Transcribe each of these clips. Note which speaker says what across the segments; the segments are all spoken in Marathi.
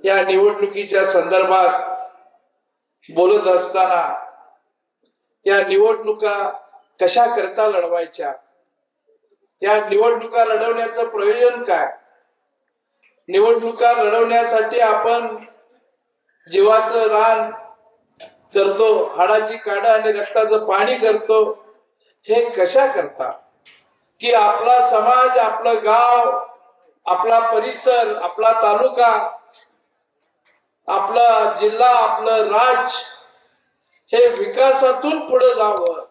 Speaker 1: या निवडणुकीच्या संदर्भात बोलत असताना या निवडणुका कशा करता लढवायच्या, या निवडणुका लढवण्याचं प्रयोजन काय, निवडणुका लढवण्यासाठी आपण जीवाचं रान करतो, हाडाची काढा आणि रक्ताचं पाणी करतो, हे कशा करता की आपला समाज, आपलं गाव, आपला परिसर, आपला तालुका, आपला जिल्हा, आपलं राज्य हे विकासातून पुढे जावं,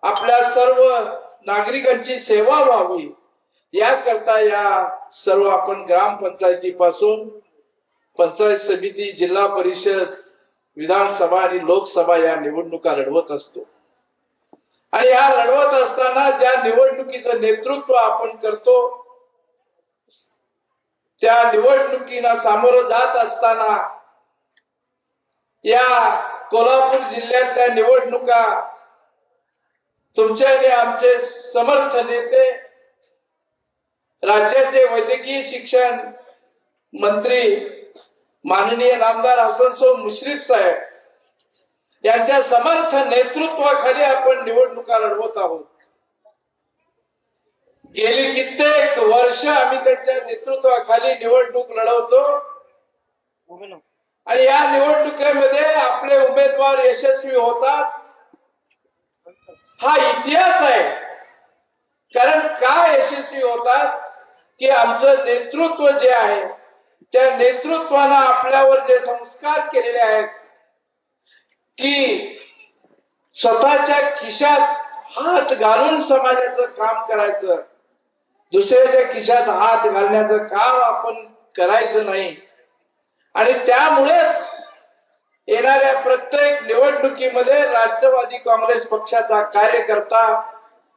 Speaker 1: आपल्या सर्व नागरिकांची सेवा व्हावी, याकरता या सर्व आपण ग्रामपंचायतीपासून पंचायत समिती, जिल्हा परिषद, विधानसभा आणि लोकसभा या निवडणुका लढवत असतो. आणि या लढवत असताना ज्या निवडणुकीचं नेतृत्व आपण करतो, त्या निवडणुकीला सामोरं जात असताना या कोल्हापूर जिल्ह्यातल्या निवडणुका तुमचे आणि आमचे समर्थ नेते, राज्याचे वैद्यकीय शिक्षण मंत्री माननीय नामदार हसन मुश्रीफ साहेब यांच्या समर्थ नेतृत्वाखाली आपण निवडणुका लढवत आहोत. गेली कित्येक वर्ष आम्ही त्यांच्या नेतृत्वाखाली निवडणूक लढवतो आणि या निवडणुकीमध्ये आपले उमेदवार यशस्वी होतात. हा इतिहास आहे. कारण काय यशस्वी होतात की आमचं नेतृत्व जे आहे, त्या नेतृत्वानं आपल्यावर जे संस्कार केलेले आहेत की स्वतःच्या खिशात हात घालून समाजाचं काम करायचं, दुसऱ्याच्या खिशात हात घालण्याचं काम आपण करायचं नाही. आणि त्यामुळेच येणाऱ्या प्रत्येक निवडणुकीमध्ये राष्ट्रवादी काँग्रेस पक्षाचा कार्यकर्ता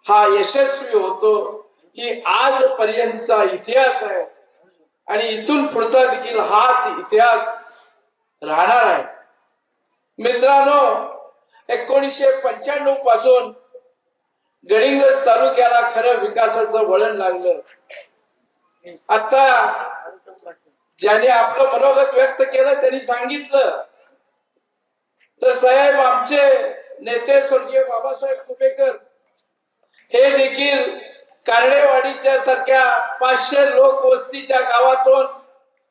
Speaker 1: हा यशस्वी होतो. ही आजपर्यंतचा इतिहास आहे आणि इथून पुढचा देखील हाच इतिहास राहणार आहे. मित्रांनो, 1995 पासून गडिंग्लज तालुक्याला खरं विकासाचं वळण लागलं. आता ज्याने आपलं मनोगत व्यक्त केलं त्यांनी सांगितलं तर साहेब, आमचे नेते स्वर्गीय बाबासाहेब कुपेकर हे देखील कारडेवाडीच्या सारख्या 500 लोक वस्तीच्या गावातून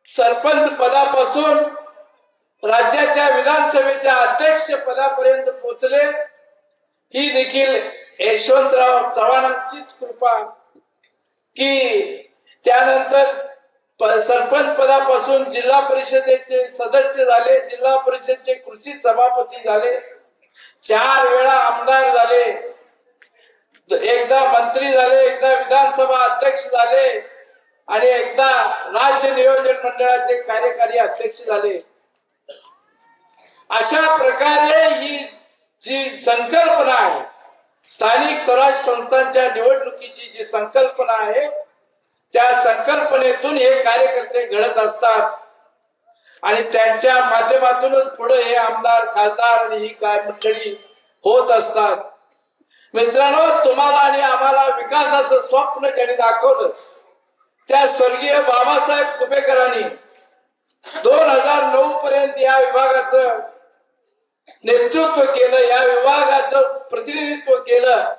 Speaker 1: सरपंच पदापासून राज्याच्या विधानसभेच्या अध्यक्ष पदापर्यंत पोहोचले. ही देखील यशवंतराव चव्हाणांचीच कृपा की त्यानंतर सरपंच पदापासून जिल्हा परिषदेचे सदस्य झाले, जिल्हा परिषदेचे कृषी सभापती झाले, 4 वेळा आमदार झाले, एकदा मंत्री झाले, एकदा विधानसभा अध्यक्ष झाले आणि एकदा राज्य नियोजन मंडळाचे कार्यकारी अध्यक्ष झाले. अशा प्रकारे ही जी संकल्पना आहे, स्थानिक स्वराज्य संस्थांच्या निवडणुकीची जी संकल्पना आहे, त्या संकल्पनेतून हे कार्यकर्ते घडत असतात आणि त्यांच्या माध्यमातूनच पुढे हे आमदार, खासदार आणि ही काय मंडळी होत असतात. मित्रांनो, तुम्हाला आणि आम्हाला विकासाचं स्वप्न ज्यांनी दाखवलं त्या स्वर्गीय बाबासाहेब कुपेकरांनी 2009 पर्यंत या विभागाचं नेतृत्व केलं, या विभागाचं प्रतिनिधित्व केलं.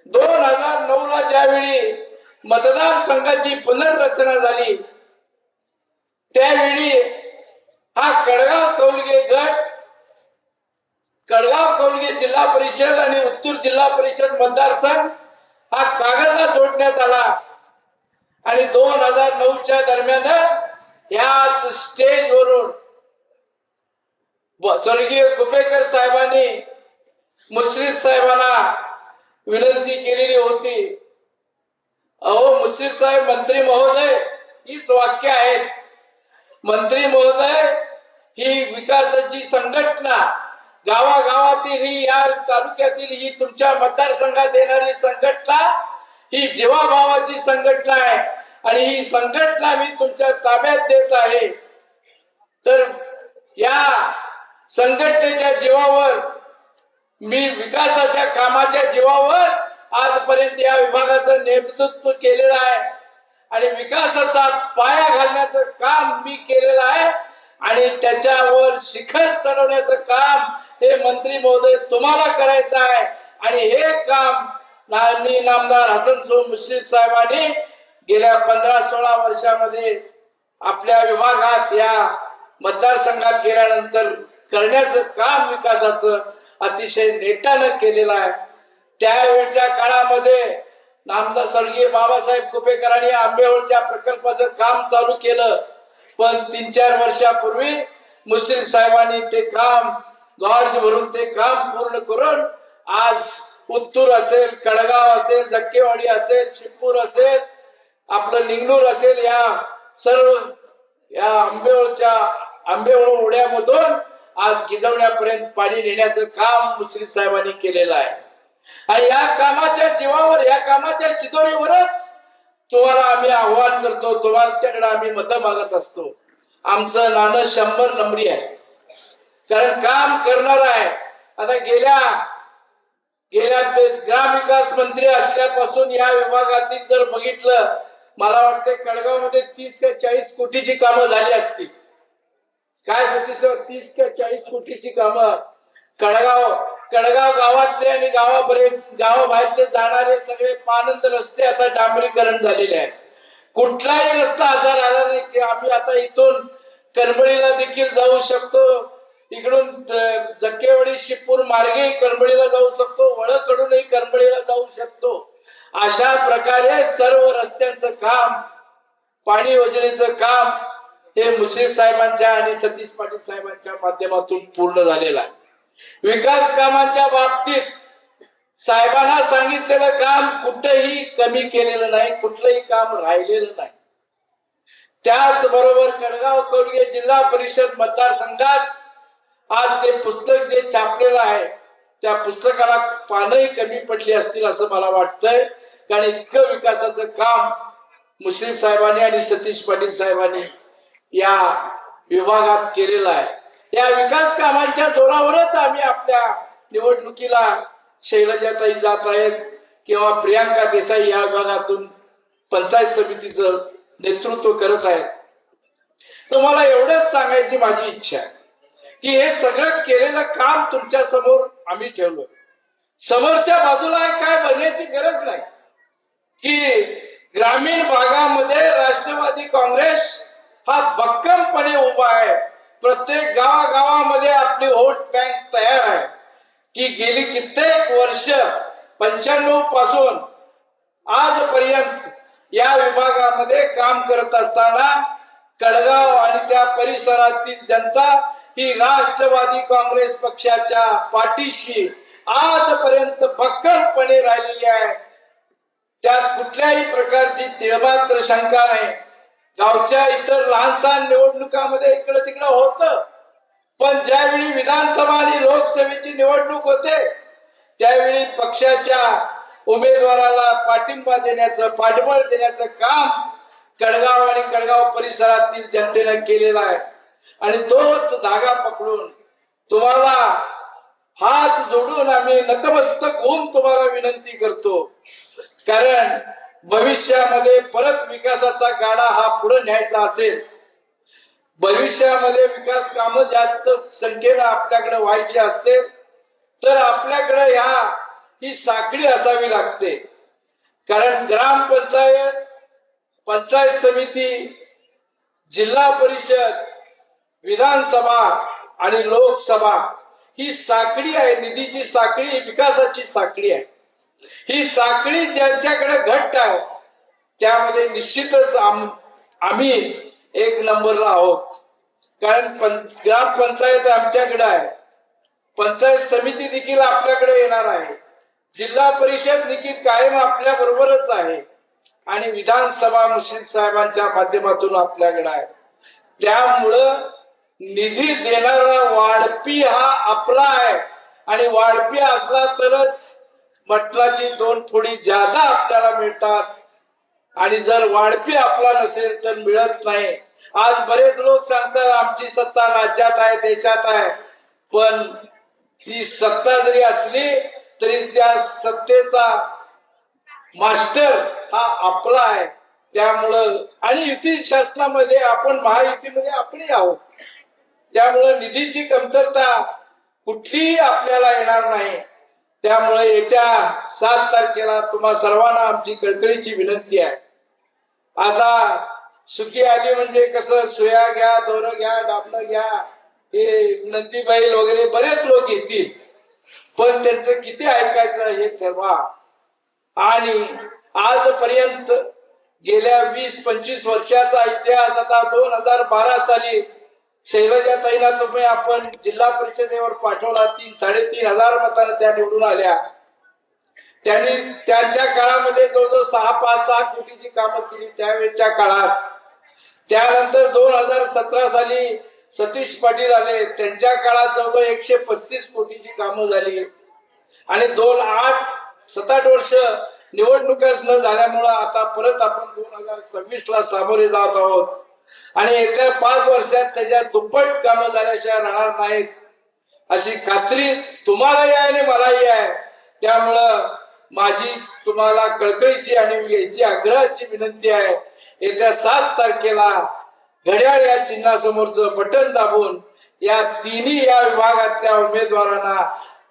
Speaker 1: 2009 ला ज्यावेळी मतदारसंघाची पुनर्रचना झाली त्यावेळी हा कडगाव कौलगे गट, कडगाव कौलगे जिल्हा परिषद आणि उत्तूर जिल्हा परिषद मतदारसंघ हा कागलला जोडण्यात आला आणि 2009च्या दरम्यान याच स्टेजवरून स्वर्गीय कुपेकर साहेबांनी मुश्रीफ साहेबांना विनंती केलेली होती. अहो मुश्रीफ साहेब, मंत्री महोदय, हीच वाक्य आहेत. मंत्री महोदय, ही विकासाची संघटना, गावागावातील ही, या तालुक्यातील ही, तुमच्या मतदारसंघात येणारी संघटना ही जीवाभावाची संघटना आहे आणि ही संघटना मी तुमच्या ताब्यात देत आहे. तर या संघटनेच्या जीवावर, मी विकासाच्या कामाच्या जीवावर आजपर्यंत या विभागाचं नेतृत्व केलेलं आहे आणि विकासाचा पाया घालण्याचं काम मी केलेलं आणि त्याच्यावर शिखर चढवण्याचं काम हे मंत्री महोदय तुम्हाला करायचं आहे. आणि हे काम नामदार हसन मुश्रीफ साहेबांनी गेल्या 15-16 वर्षामध्ये आपल्या विभागात या मतदारसंघात गेल्यानंतर करण्याचं काम विकासाचं अतिशय नेटानं केलेलं आहे. त्यावेळच्या काळामध्ये नामदार स्वर्गीय बाबासाहेब कुपेकरांनी आंबेवळच्या प्रकल्पाचं काम चालू केलं, पण 3-4 वर्षापूर्वी मुश्रीफ साहेबांनी ते काम गॉर्ज भरून ते काम पूर्ण करून आज उत्तूर असेल, कडगाव असेल, जक्केवाडी असेल, शिपूर असेल, आपलं निंगनूर असेल, या सर्व या आंबेवळ ओढ्यामधून आज गिजवण्यापर्यंत पाणी नेण्याचं काम मुश्रीफ साहेबांनी केलेलं आहे. आणि या कामाच्या जीवावर, या कामाच्या शिदोरीवरच तुम्हाला आम्ही आव्हान करतो, तुम्हाच्याकडे आम्ही मतं मागत असतो. आमचं नाणं 100 नंबरी आहे, कारण काम करणार आहे. आता गेल्या ग्रामविकास मंत्री असल्यापासून या विभागातील जर बघितलं, मला वाटतं कडगाव मध्ये 30 का 40 कोटीची कामं झाली असतील. काय सतीश, 30 का 40 कोटीची कामं कडगाव गावातले आणि गावाबाहेरचे जाणारे सगळे पानंद रस्ते आता डांबरीकरण झालेले आहेत. कुठलाही रस्ता असा राहिला नाही की आम्ही आता इथून करंबळीला देखील जाऊ शकतो, इकडून जक्केवाडी शिपूर मार्गे करंबळीला जाऊ शकतो, वळकडूनही करंबळीला जाऊ शकतो. अशा प्रकारे सर्व रस्त्यांचं काम, पाणी योजनेचं काम हे मुश्रीफ साहेबांच्या आणि सतीश पाटील साहेबांच्या माध्यमातून पूर्ण झालेलं आहे. विकास कामांच्या बाबतीत साहेबांना सांगितलेलं काम कुठेही कमी केलेलं नाही, कुठलंही काम राहिलेलं नाही. त्याचबरोबर कडगाव कौलगे जिल्हा परिषद मतदारसंघात आज ते पुस्तक जे छापलेलं आहे, त्या पुस्तकाला पानही कमी पडली असतील असं मला वाटतंय. कारण इतकं विकासाचं काम मुश्रीफ साहेबांनी आणि सतीश पाटील साहेबांनी या विभागात केलेलं आहे. या विकास कामांच्या जोरावरच आम्ही आपल्या निवडणुकीला शैलजाताई जात आहेत किंवा प्रियांका देसाई या विभागातून पंचायत समितीचं नेतृत्व करत आहेत. तर मला एवढंच सांगायची माझी इच्छा आहे की हे सगळं केलेलं काम तुमच्या समोर आम्ही ठेवलं. समोरच्या बाजूला काय बघण्याची गरज नाही की ग्रामीण भागामध्ये राष्ट्रवादी काँग्रेस हा भक्कमपणे उभा आहे. प्रत्येक गावागावामध्ये आपली व्होट बँक तयार आहे की गेली कित्येक वर्ष 95 पासून आजपर्यंत या विभागामध्ये काम करत असताना कडगाव आणि त्या परिसरातील जनता ही राष्ट्रवादी काँग्रेस पक्षाच्या पाठीशी आजपर्यंत भक्कमपणे राहिलेली आहे. त्यात कुठल्याही प्रकारची तिळमात्र शंका नाही. गावच्या इतर लहानसहान निवडणुकामध्ये इकडे तिकडे होतं, पण ज्यावेळी विधानसभा आणि लोकसभेची निवडणूक होते त्यावेळी पक्षाच्या उमेदवाराला पाठिंबा देण्याचं, पाठबळ देण्याचं काम कडगाव आणि कडगाव परिसरातील जनतेने केलेलं आहे. आणि तोच धागा पकडून तुम्हाला हात जोडून आम्ही नतमस्तक होऊन तुम्हाला विनंती करतो, कारण भविष्यामध्ये परत विकासाचा गाडा हा पुढे न्यायचा असेल, भविष्यामध्ये विकास कामं जास्त संख्येनं आपल्याकडे व्हायची असतील तर आपल्याकडे ही साखळी असावी लागते. कारण ग्रामपंचायत, पंचायत समिती, जिल्हा परिषद, विधानसभा आणि लोकसभा ही साखळी आहे, निधीची साखळी, विकासाची साखळी आहे. ही साखळी ज्यांच्याकडे घट्ट आहे त्यामध्ये निश्चितच आम्ही 1 नंबरला आहोत. कारण ग्रामपंचायत आमच्याकडे आहे, पंचायत समिती देखील आपल्याकडे येणार आहे, जिल्हा परिषद देखील कायम आपल्या बरोबरच आहे आणि विधानसभा मुश्रीफ साहेबांच्या माध्यमातून आपल्याकडे आहे. त्यामुळं निधी देणारा वाढपी हा आपला आहे आणि वाढपी असला तरच मटणाची 2 फोडी ज्यादा आपल्याला मिळतात आणि जर वाढपी आपला नसेल तर मिळत नाही. आज बरेच लोक सांगतात आमची सत्ता राज्यात आहे, देशात आहे, पण ती सत्ता जरी असली तरी त्या सत्तेचा मास्टर हा आपला आहे. त्यामुळं आणि युती शासनामध्ये आपण महायुतीमध्ये आपणही आहोत. त्यामुळे निधीची कमतरता कुठलीही आपल्याला येणार नाही. त्यामुळे येत्या 7 तारखेला तुम्हा सर्वांना आमची कळकळीची विनंती आहे. आता सुखी आली म्हणजे कसं सुया घ्या, दोरं घ्या, डाबणं घ्या, हे नंदी बैल वगैरे बरेच लोक येतील, पण त्यांचं किती ऐकायचं हे ठरवा. आणि आजपर्यंत गेल्या 20-25 वर्षाचा इतिहास, आता 2012 साली शैलजाताईंना तुम्ही आपण जिल्हा परिषदेवर पाठवला, 3-3.5 हजार मतांना त्या निवडून आल्या. त्यांनी त्यांच्या काळामध्ये जवळजवळ 6-5-6 कोटीची कामं केली त्यावेळेच्या काळात. त्यानंतर 2017 साली सतीश पाटील आले, त्यांच्या काळात जवळजवळ 135 कोटीची कामं झाली. आणि 7-8 वर्ष निवडणुकाच न झाल्यामुळं आता परत आपण 2026 ला सामोरे जात आहोत. आणि येत्या 5 वर्षात त्याच्या दुप्पट कामं झाल्याशिवाय राहणार नाहीत अशी खात्री तुम्हालाही आहे आणि मलाही आहे. त्यामुळं माझी तुम्हाला कळकळीची आणि याची आग्रहाची विनंती आहे, येत्या 7 तारखेला घड्याळ या चिन्हासमोरचं बटन दाबून या तिन्ही या विभागातल्या उमेदवारांना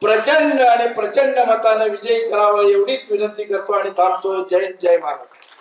Speaker 1: प्रचंड आणि प्रचंड मतानं विजयी करावं एवढीच विनंती करतो आणि थांबतो. जय हिंद, जय महाराष्ट्र.